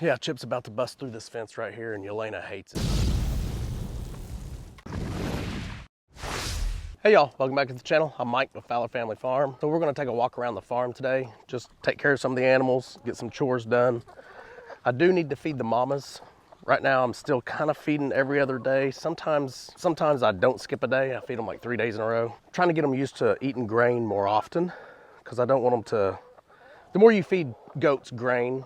Yeah, Chip's about to bust through this fence right here and Yelena hates it. Hey y'all, welcome back to the channel. I'm Mike with Fowler Family Farm. So we're gonna take a walk around the farm today, just take care of some of the animals, get some chores done. I do need to feed the mamas. Right now I'm still kind of feeding every other day. Sometimes I don't skip a day. I feed them like 3 days in a row. I'm trying to get them used to eating grain more often because I don't want them to, the more you feed goats grain,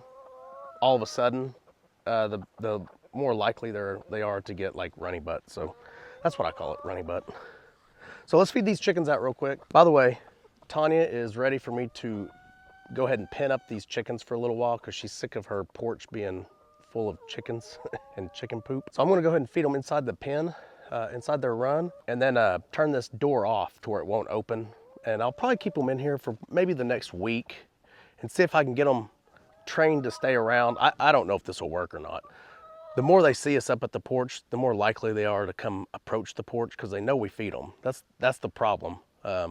all of a sudden, the more likely they are to get like runny butt. So that's what I call it, runny butt. So let's feed these chickens out real quick. By the way, Tanya is ready for me to go ahead and pen up these chickens for a little while because she's sick of her porch being full of chickens and chicken poop. So I'm gonna go ahead and feed them inside the pen, inside their run, and then turn this door off to where it won't open. And I'll probably keep them in here for maybe the next week and see if I can get them trained to stay around. I don't know if this will work or not. The more they see us up at the porch, the more likely they are to come approach the porch because they know we feed them. That's the problem. But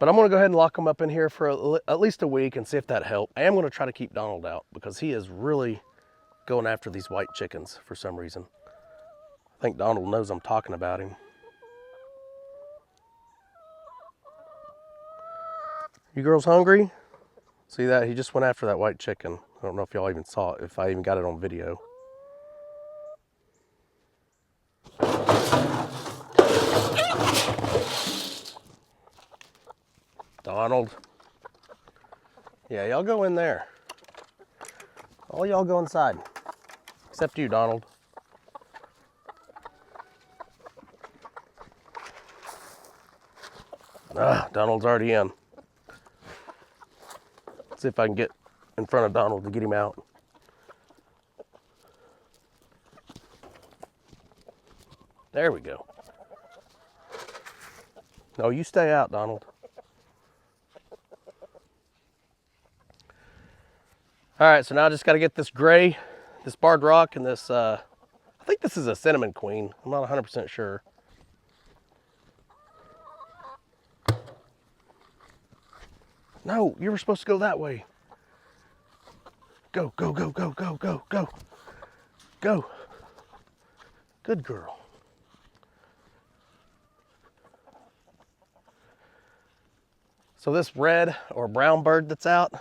I'm gonna go ahead and lock them up in here for at least a week and see if that helps. I am gonna try to keep Donald out because he is really going after these white chickens for some reason. I think Donald knows I'm talking about him. You girls hungry? See that? He just went after that white chicken. I don't know if y'all even saw it, if I even got it on video. Donald. Yeah, y'all go in there. All y'all go inside. Except you, Donald. Donald's already in. Let's see if I can get in front of Donald to get him out. There we go. No, you stay out, Donald. All right, so now I just got to get this gray, this barred rock, and this, I think this is a cinnamon queen. I'm not 100% sure. No, you were supposed to go that way. Go, go, go, go, go, go, go. Go. Good girl. So this red or brown bird that's out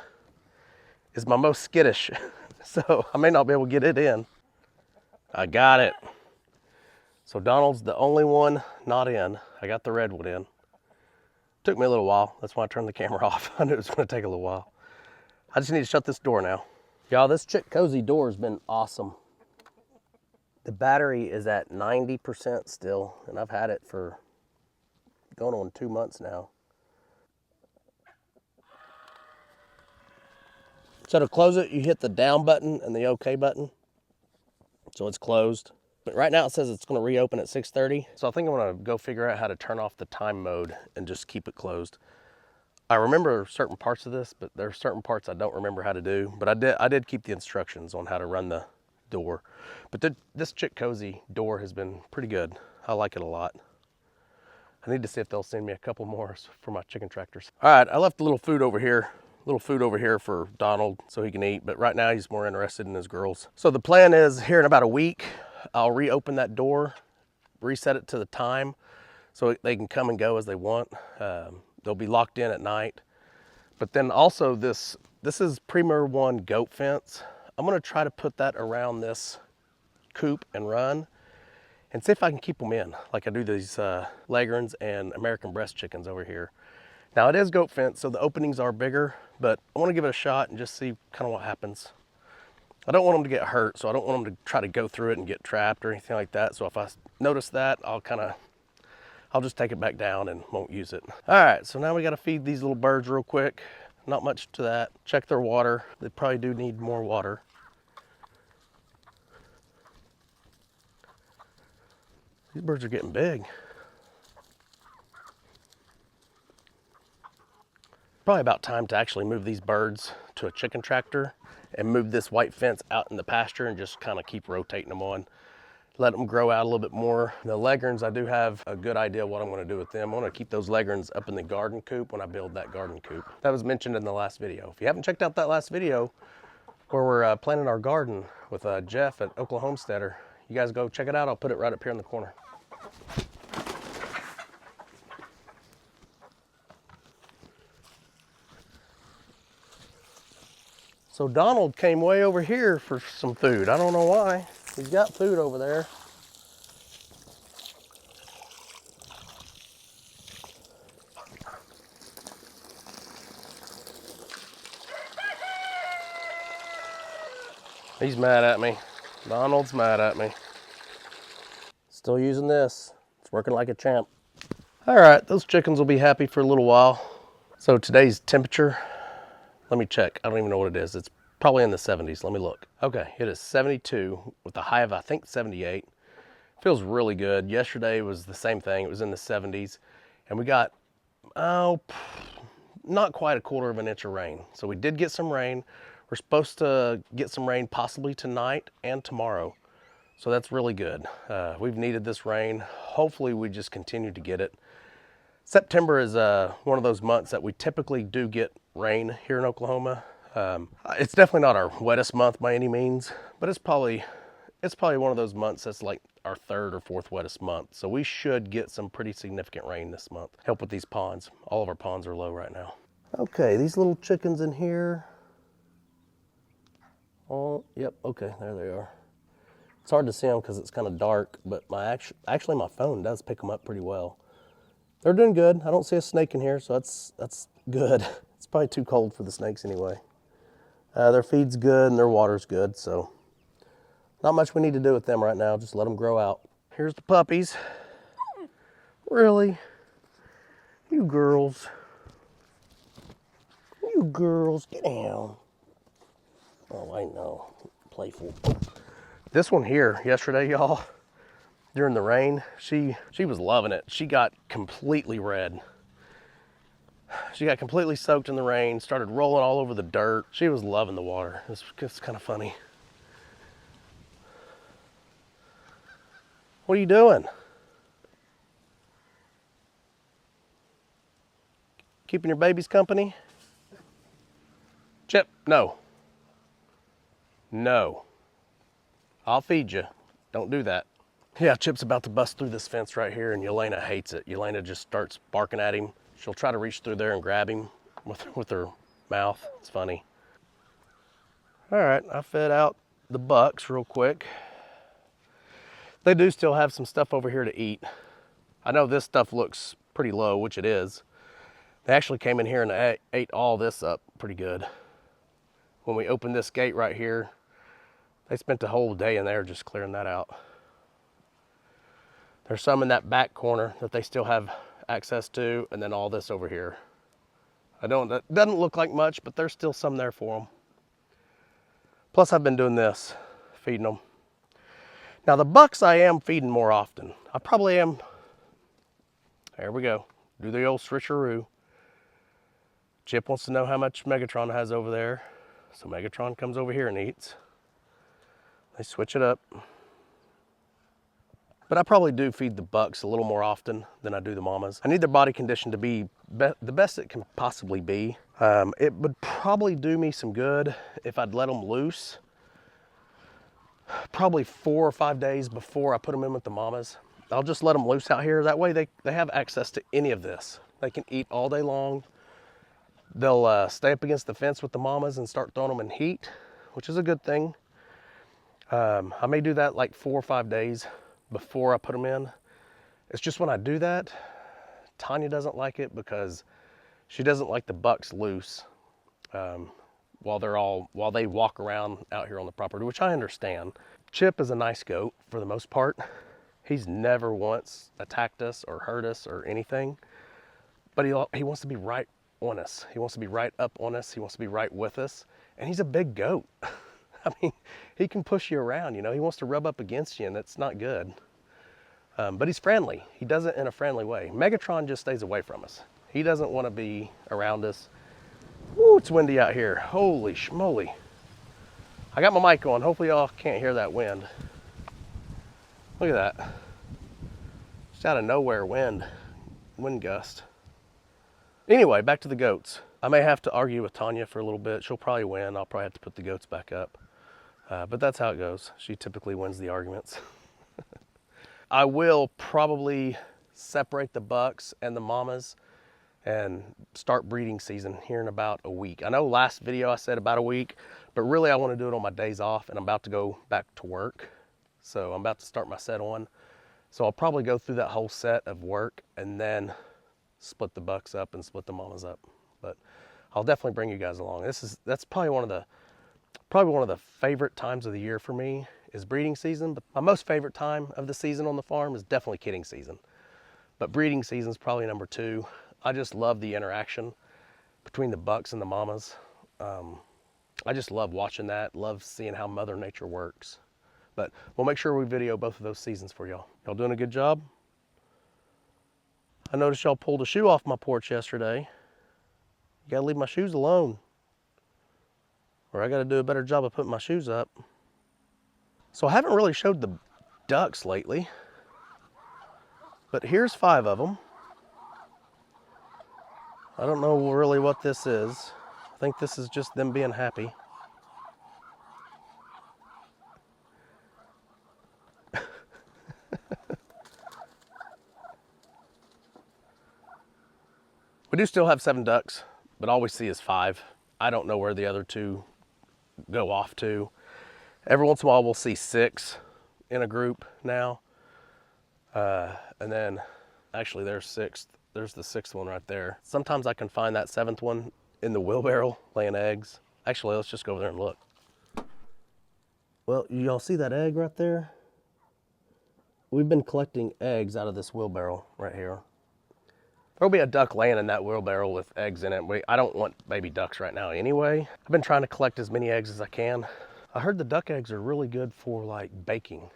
is my most skittish. So I may not be able to get it in. I got it. So Donald's the only one not in. I got the red one in. Took me a little while. That's why I turned the camera off. I knew it was gonna take a little while. I just need to shut this door now. Y'all, this Chick Cozy door has been awesome. The battery is at 90% still, and I've had it for going on 2 months now. So to close it, you hit the down button and the OK button. So it's closed. But right now it says it's gonna reopen at 6:30. So I think I'm gonna go figure out how to turn off the time mode and just keep it closed. I remember certain parts of this, but there are certain parts I don't remember how to do. But I did keep the instructions on how to run the door. But this Chick Cozy door has been pretty good. I like it a lot. I need to see if they'll send me a couple more for my chicken tractors. All right, I left a little food over here. For Donald so he can eat, but right now he's more interested in his girls. So the plan is here in about a week, I'll reopen that door, reset it to the time so they can come and go as they want. They'll be locked in at night. But then also this is Premier One goat fence. I'm gonna try to put that around this coop and run and see if I can keep them in like I do these Leghorns and American breast chickens over here. Now it is goat fence, so the openings are bigger, but I want to give it a shot and just see kind of what happens. I don't want them to get hurt, so I don't want them to try to go through it and get trapped or anything like that. So if I notice that, I'll just take it back down and won't use it. All right, so now we got to feed these little birds real quick. Not much to that. Check their water. They probably do need more water. These birds are getting big. Probably about time to actually move these birds to a chicken tractor and move this white fence out in the pasture and just kind of keep rotating them on. Let them grow out a little bit more. The Leghorns, I do have a good idea what I'm gonna do with them. I'm gonna keep those Leghorns up in the garden coop when I build that garden coop. That was mentioned in the last video. If you haven't checked out that last video, where we're planting our garden with Jeff at Homestead. You guys go check it out. I'll put it right up here in the corner. So Donald came way over here for some food. I don't know why. He's got food over there. He's mad at me. Donald's mad at me. Still using this. It's working like a champ. All right, those chickens will be happy for a little while. So today's temperature, let me check. I don't even know what it is. It's probably in the 70s. Let me look. Okay, it is 72 with a high of, I think, 78. Feels really good. Yesterday was the same thing. It was in the 70s. And we got, not quite a quarter of an inch of rain. So we did get some rain. We're supposed to get some rain possibly tonight and tomorrow. So that's really good. We've needed this rain. Hopefully we just continue to get it. September is one of those months that we typically do get rain here in Oklahoma. It's definitely not our wettest month by any means, but it's probably one of those months that's like our third or fourth wettest month. So we should get some pretty significant rain this month. Help with these ponds. All of our ponds are low right now. Okay, these little chickens in here. Oh, yep, okay, there they are. It's hard to see them because it's kind of dark, but actually my phone does pick them up pretty well. They're doing good. I don't see a snake in here, so that's good. It's probably too cold for the snakes anyway. Their feed's good and their water's good, so not much we need to do with them right now. Just let them grow out. Here's the puppies. Really? You girls. You girls, get down. Oh, I know. Playful. This one here, yesterday, y'all, during the rain, she was loving it. She got completely red. She got completely soaked in the rain, started rolling all over the dirt. She was loving the water. It's kind of funny. What are you doing? Keeping your babies company? Chip, no. No. I'll feed you. Don't do that. Yeah, Chip's about to bust through this fence right here, and Yelena hates it. Yelena just starts barking at him. She'll try to reach through there and grab him with her mouth. It's funny. All right, I fed out the bucks real quick. They do still have some stuff over here to eat. I know this stuff looks pretty low, which it is. They actually came in here and ate all this up pretty good. When we opened this gate right here, they spent the whole day in there just clearing that out. There's some in that back corner that they still have access to, and then all this over here. That doesn't look like much, but there's still some there for them. Plus I've been doing this, feeding them. Now the bucks I am feeding more often. I probably am, there we go, do the old switcheroo. Chip wants to know how much Megatron has over there. So Megatron comes over here and eats. They switch it up. But I probably do feed the bucks a little more often than I do the mamas. I need their body condition to be the best it can possibly be. It would probably do me some good if I'd let them loose. Probably 4 or 5 days before I put them in with the mamas. I'll just let them loose out here. That way they have access to any of this. They can eat all day long. They'll stay up against the fence with the mamas and start throwing them in heat, which is a good thing. I may do that like 4 or 5 days before I put them in. It's just when I do that, Tanya doesn't like it because she doesn't like the bucks loose while they walk around out here on the property, which I understand. Chip is a nice goat for the most part. He's never once attacked us or hurt us or anything, but he wants to be right on us. He wants to be right up on us. He wants to be right with us. And he's a big goat. I mean, he can push you around, you know. He wants to rub up against you, and that's not good. But he's friendly. He does it in a friendly way. Megatron just stays away from us. He doesn't want to be around us. Ooh, it's windy out here. Holy schmoly. I got my mic on. Hopefully y'all can't hear that wind. Look at that. Just out of nowhere wind gust. Anyway, back to the goats. I may have to argue with Tanya for a little bit. She'll probably win. I'll probably have to put the goats back up. But that's how it goes. She typically wins the arguments. I will probably separate the bucks and the mamas and start breeding season here in about a week. I know last video I said about a week, but really I want to do it on my days off, and I'm about to go back to work. So I'm about to start my set on. So I'll probably go through that whole set of work and then split the bucks up and split the mamas up. But I'll definitely bring you guys along. That's probably one of the favorite times of the year for me is breeding season. But my most favorite time of the season on the farm is definitely kidding season. But breeding season is probably number 2. I just love the interaction between the bucks and the mamas. I just love watching that, love seeing how Mother Nature works. But we'll make sure we video both of those seasons for y'all. Y'all doing a good job? I noticed y'all pulled a shoe off my porch yesterday. You gotta leave my shoes alone, or I gotta do a better job of putting my shoes up. So I haven't really showed the ducks lately, but here's 5 of them. I don't know really what this is. I think this is just them being happy. We do still have 7 ducks, but all we see is 5. I don't know where the other 2 go off to. Every once in a while we'll see 6 in a group now. And then actually there's 6. There's the 6th one right there. Sometimes I can find that 7th one in the wheelbarrow laying eggs. Actually, let's just go over there and look. Well, y'all see that egg right there? We've been collecting eggs out of this wheelbarrow right here. There'll be a duck laying in that wheelbarrow with eggs in it. I don't want baby ducks right now anyway. I've been trying to collect as many eggs as I can. I heard the duck eggs are really good for like baking,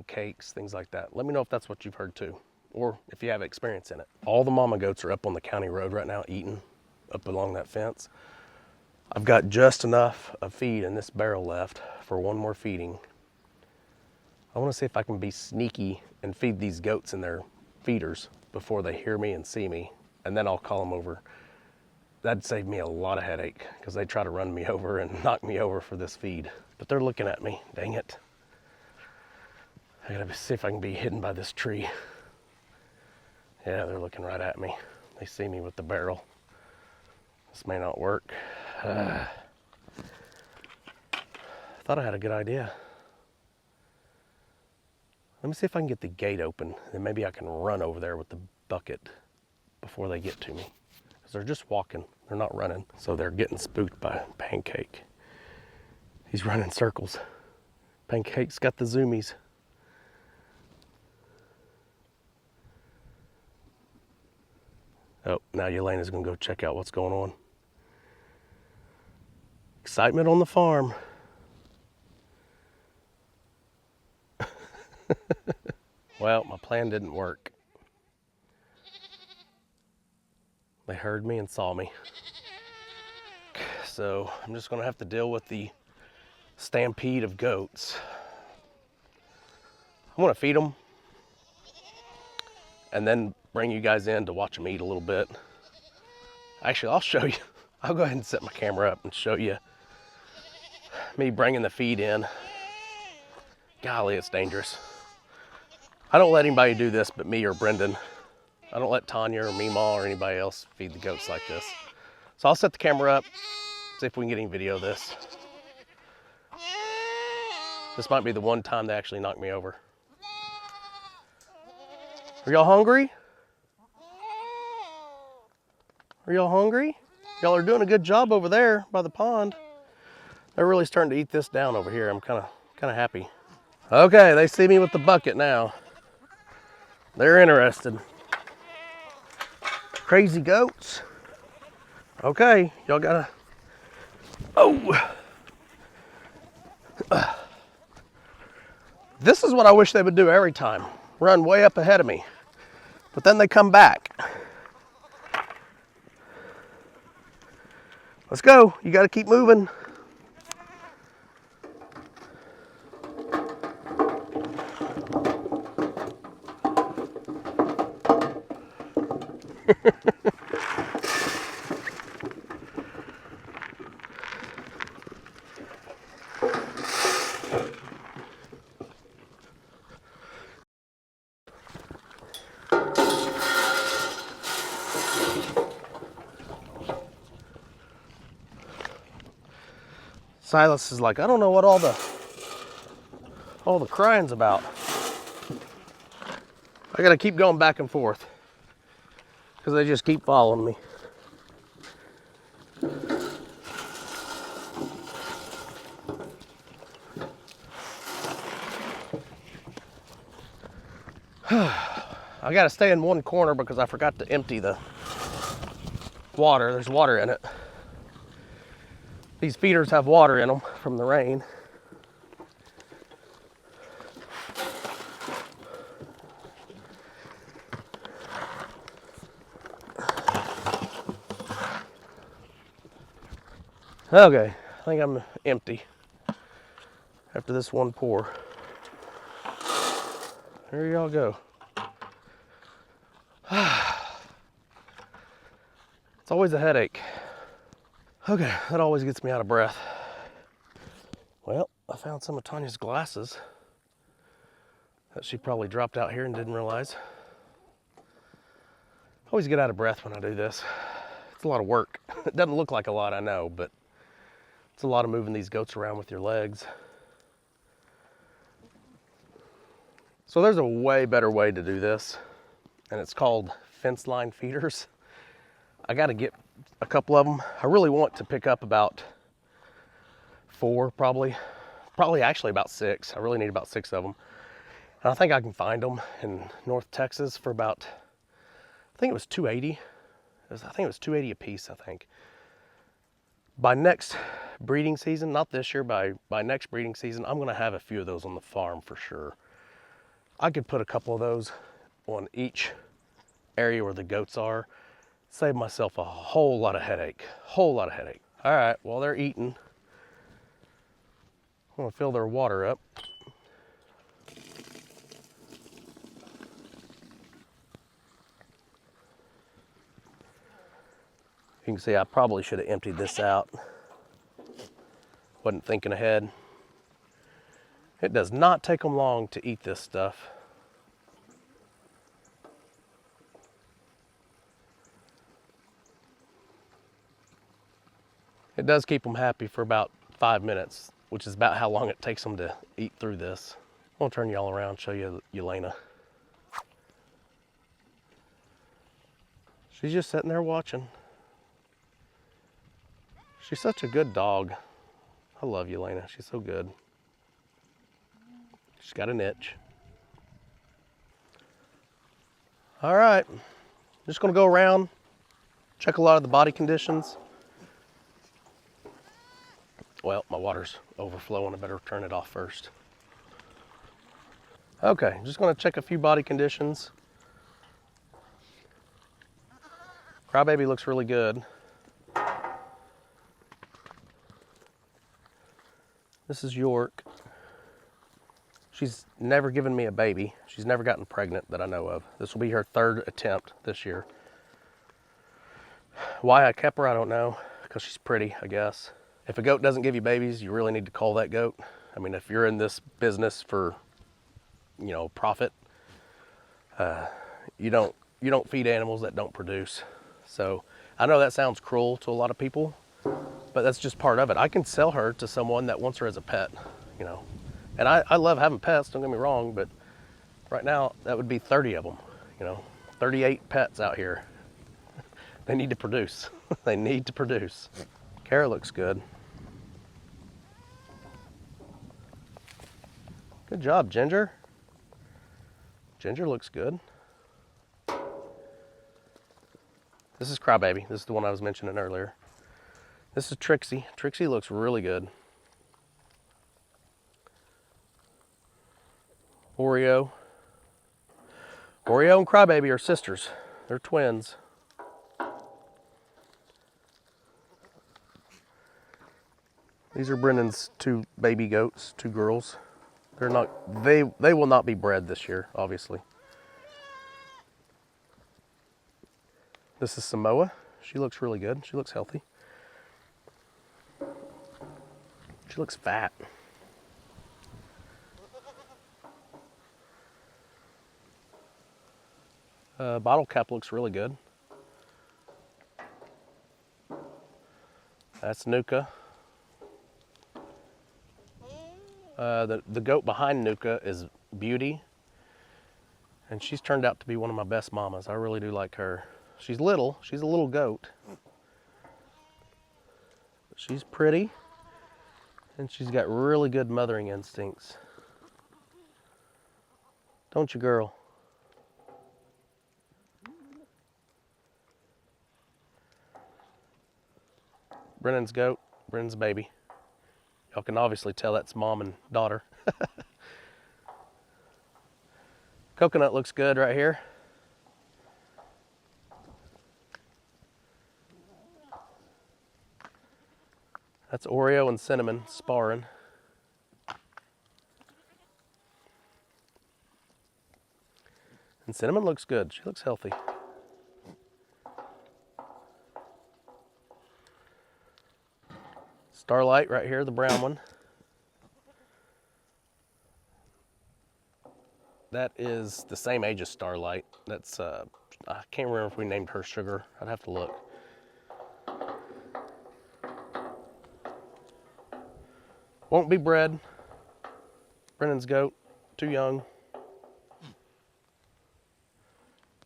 cakes, things like that. Let me know if that's what you've heard too, or if you have experience in it. All the mama goats are up on the county road right now eating up along that fence. I've got just enough of feed in this barrel left for one more feeding. I want to see if I can be sneaky and feed these goats in their feeders before they hear me and see me, and then I'll call them over. That'd save me a lot of headache because they try to run me over and knock me over for this feed. But they're looking at me, dang it. I gotta see if I can be hidden by this tree. Yeah, they're looking right at me. They see me with the barrel. This may not work. I thought I had a good idea. Let me see if I can get the gate open, and maybe I can run over there with the bucket before they get to me. Because they're just walking, they're not running. So they're getting spooked by Pancake. He's running circles. Pancake's got the zoomies. Oh, now Yelena's gonna go check out what's going on. Excitement on the farm. Well, my plan didn't work. They heard me and saw me. So I'm just gonna have to deal with the stampede of goats. I'm gonna feed them and then bring you guys in to watch them eat a little bit. Actually, I'll show you. I'll go ahead and set my camera up and show you me bringing the feed in. Golly, it's dangerous. I don't let anybody do this but me or Brendan. I don't let Tanya or Meemaw or anybody else feed the goats like this. So I'll set the camera up, see if we can get any video of this. This might be the one time they actually knock me over. Are y'all hungry? Are y'all hungry? Y'all are doing a good job over there by the pond. They're really starting to eat this down over here. I'm kind of happy. Okay, they see me with the bucket now. They're interested. Crazy goats. Okay, y'all gotta, oh. This is what I wish they would do every time. Run way up ahead of me. But then they come back. Let's go, you gotta keep moving. Silas is like, I don't know what all the crying's about. I gotta keep going back and forth because they just keep following me. I gotta stay in one corner because I forgot to empty the water. There's water in it. These feeders have water in them from the rain. Okay, I think I'm empty after this one pour. There y'all go. It's always a headache. Okay, that always gets me out of breath. Well, I found some of Tanya's glasses that she probably dropped out here and didn't realize. I always get out of breath when I do this. It's a lot of work. It doesn't look like a lot, I know, but it's a lot of moving these goats around with your legs. So there's a way better way to do this, and it's called fence line feeders. I got to get a couple of them. I really want to pick up about 4, probably actually about 6. I really need about 6 of them. And I think I can find them in North Texas for about, I think it was $280. I think it was $280 a piece, I think. By next breeding season, not this year, by next breeding season, I'm gonna have a few of those on the farm for sure. I could put a couple of those on each area where the goats are. Save myself a whole lot of headache. All right, while they're eating, I'm gonna fill their water up. You can see I probably should have emptied this out. Wasn't thinking ahead. It does not take them long to eat this stuff. It does keep them happy for about 5 minutes, which is about how long it takes them to eat through this. I'm gonna turn y'all around and show you Elena. She's just sitting there watching. She's such a good dog. I love Elena, she's so good. She's got an itch. All right, just gonna go around, check a lot of the body conditions. Well, my water's overflowing, I better turn it off first. Okay, just gonna check a few body conditions. Crybaby looks really good. This is York. She's never given me a baby. She's never gotten pregnant that I know of. This will be her 3rd attempt this year. Why I kept her, I don't know, because she's pretty, I guess. If a goat doesn't give you babies, you really need to cull that goat. I mean, if you're in this business for, you know, profit, you don't feed animals that don't produce. So I know that sounds cruel to a lot of people, but that's just part of it. I can sell her to someone that wants her as a pet, you know. And I love having pets, don't get me wrong, but right now that would be 30 of them, you know, 38 pets out here. They need to produce. They need to produce. Kara looks good. Good job, Ginger. Ginger looks good. This is Crybaby. This is the one I was mentioning earlier. This is Trixie. Trixie looks really good. Oreo. Oreo and Crybaby are sisters. They're twins. These are Brendan's 2 baby goats, 2 girls. They're not, they will not be bred this year, obviously. This is Samoa. She looks really good. She looks healthy. She looks fat. Bottle cap looks really good. That's Nuka. The goat behind Nuka is Beauty, and she's turned out to be one of my best mamas. I really do like her. She's little, she's a little goat. But she's pretty, and she's got really good mothering instincts. Don't you, girl? Brennan's goat, Brennan's baby. Y'all can obviously tell that's mom and daughter. Coconut looks good right here. That's Oreo and Cinnamon sparring. And Cinnamon looks good. She looks healthy. Starlight right here, the brown one. That is the same age as Starlight. That's, I can't remember if we named her Sugar. I'd have to look. Won't be bred. Brennan's goat, too young.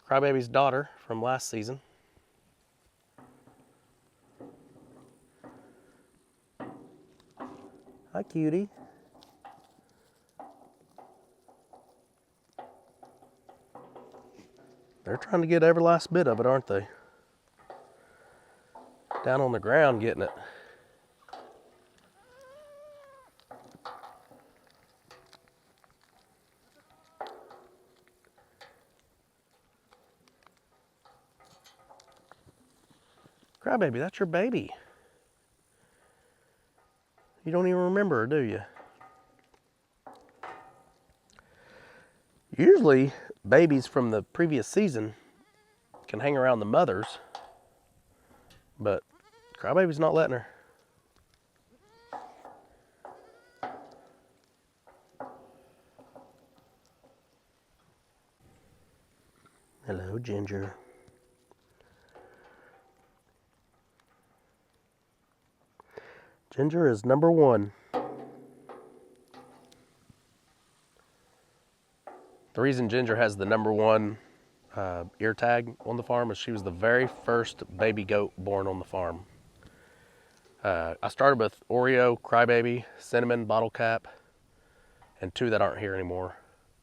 Crybaby's daughter from last season. Hi, cutie. They're trying to get every last bit of it, aren't they? Down on the ground getting it. Crybaby, that's your baby. You don't even remember her, do you? Usually, babies from the previous season can hang around the mothers, but Crybaby's not letting her. Hello, Ginger. Ginger is number one. The reason Ginger has the number one ear tag on the farm is she was the very first baby goat born on the farm. I started with Oreo, Crybaby, Cinnamon, Bottle Cap, and two that aren't here anymore.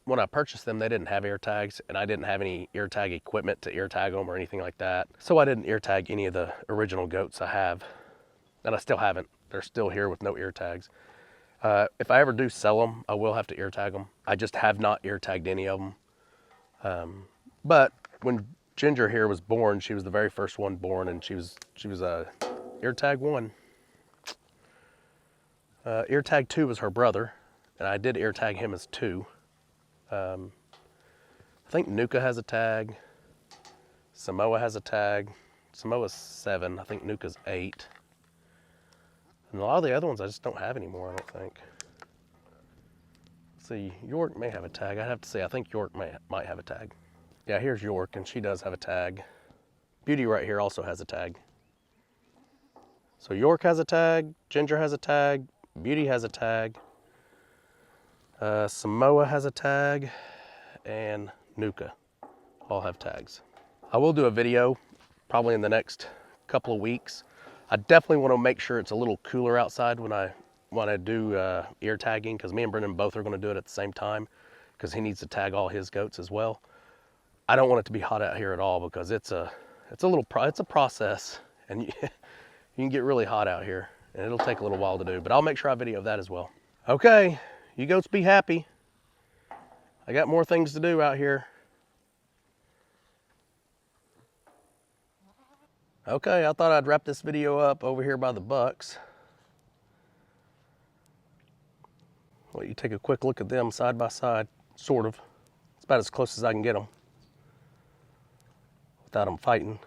When I purchased them, they didn't have ear tags, and I didn't have any ear tag equipment to ear tag them or anything like that. So I didn't ear tag any of the original goats I have, and I still haven't. They're still here with no ear tags. If I ever do sell them, I will have to ear tag them. I just have not ear tagged any of them. But when Ginger here was born, she was the very first one born, and she was ear tag 1. Ear tag 2 was her brother, and I did ear tag him as 2. I think Nuka has a tag. Samoa has a tag. Samoa's 7. I think Nuka's 8. And a lot of the other ones I just don't have anymore, I don't think. Let's see, York may have a tag. I'd have to say, I think York might have a tag. Yeah, here's York, and she does have a tag. Beauty right here also has a tag. So York has a tag, Ginger has a tag, Beauty has a tag, Samoa has a tag, and Nuka all have tags. I will do a video probably in the next couple of weeks. I definitely want to make sure it's a little cooler outside when I do ear tagging, because me and Brendan both are going to do it at the same time, because he needs to tag all his goats as well. I don't want it to be hot out here at all, because it's a process, and you can get really hot out here, and it'll take a little while to do. But I'll make sure I video that as well. Okay, you goats be happy. I got more things to do out here. Okay, I thought I'd wrap this video up over here by the bucks. Let you take a quick look at them side by side, sort of. It's about as close as I can get them without them fighting.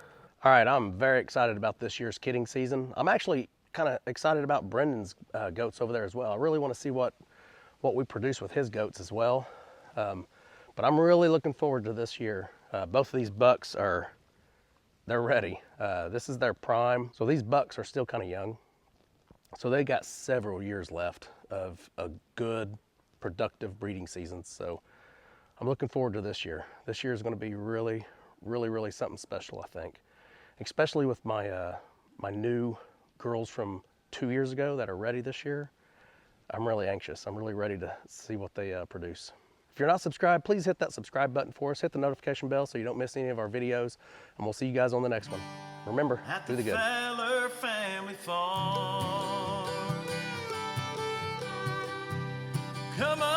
All right, I'm very excited about this year's kidding season. I'm actually kind of excited about Brendan's goats over there as well. I really want to see what we produce with his goats as well. But I'm really looking forward to this year. Both of these bucks they're ready. This is their prime. So these bucks are still kind of young. So they got several years left of a good, productive breeding season. So I'm looking forward to this year. This year is going to be really, really, really something special, I think. Especially with my, my new girls from 2 years ago that are ready this year. I'm really anxious. I'm really ready to see what they produce. If you're not subscribed, please hit that subscribe button for us. Hit the notification bell so you don't miss any of our videos. And we'll see you guys on the next one. Remember, do the good. Fowler family farm. Come on.